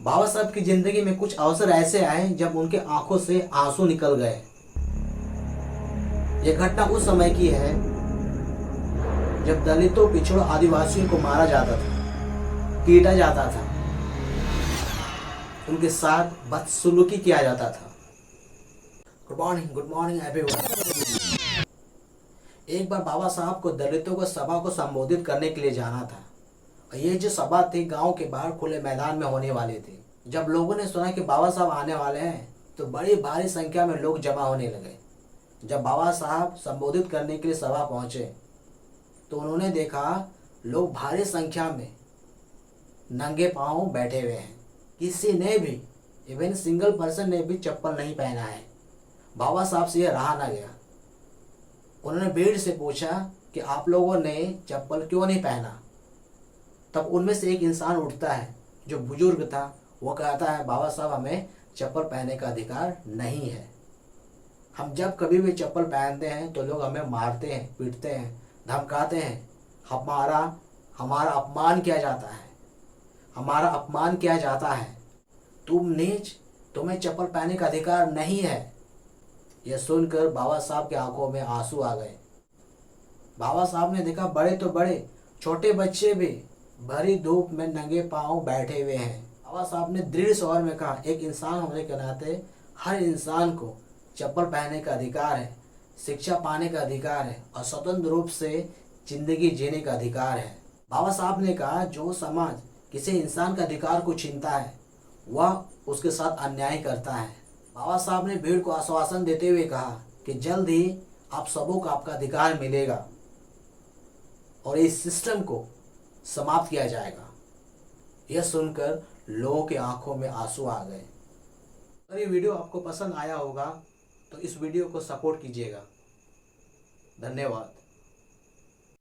बाबा साहब की जिंदगी में कुछ अवसर ऐसे आए जब उनके आंखों से आंसू निकल गए। यह घटना उस समय की है जब दलितों, पिछड़ों, आदिवासियों को मारा जाता था, पीटा जाता था, उनके साथ बदसलूकी किया जाता था। Good morning everyone. एक बार बाबा साहब को दलितों को सभा को संबोधित करने के लिए जाना था और ये जो सभा थी गांव के बाहर खुले मैदान में होने वाली थी। जब लोगों ने सुना कि बाबा साहब आने वाले हैं तो बड़ी भारी संख्या में लोग जमा होने लगे। जब बाबा साहब संबोधित करने के लिए सभा पहुंचे तो उन्होंने देखा लोग भारी संख्या में नंगे पांव बैठे हुए हैं। किसी ने भी, इवन सिंगल पर्सन ने भी चप्पल नहीं पहना है। बाबा साहब से यह रहा ना गया। उन्होंने भीड़ से पूछा कि आप लोगों ने चप्पल क्यों नहीं पहना। तब उनमें से एक इंसान उठता है जो बुजुर्ग था। वो कहता है, बाबा साहब हमें चप्पल पहनने का अधिकार नहीं है। हम जब कभी भी चप्पल पहनते हैं तो लोग हमें मारते हैं, पीटते हैं, धमकाते हैं। हमारा अपमान किया जाता है, हमारा अपमान किया जाता है। तुम नीच, तुम्हें चप्पल पहनने का अधिकार नहीं है। यह सुनकर बाबा साहब के आंखों में आंसू आ गए। बाबा साहब ने देखा बड़े तो बड़े, छोटे बच्चे भी भरी धूप में नंगे पांव बैठे हुए हैं। बाबा साहब ने दृढ़ स्वर में कहा, एक इंसान होने के नाते हर इंसान को चप्पल पहनने का अधिकार है, शिक्षा पाने का अधिकार है और स्वतंत्र रूप से जिंदगी जीने का अधिकार है। बाबा साहब ने कहा, जो समाज किसी इंसान का अधिकार को छीनता है वह उसके साथ अन्याय करता है। बाबा साहब ने भीड़ को आश्वासन देते हुए कहा कि जल्द ही आप सबों को आपका अधिकार मिलेगा और इस सिस्टम को समाप्त किया जाएगा। यह सुनकर लोगों की आंखों में आंसू आ गए। अगर ये वीडियो आपको पसंद आया होगा तो इस वीडियो को सपोर्ट कीजिएगा। धन्यवाद।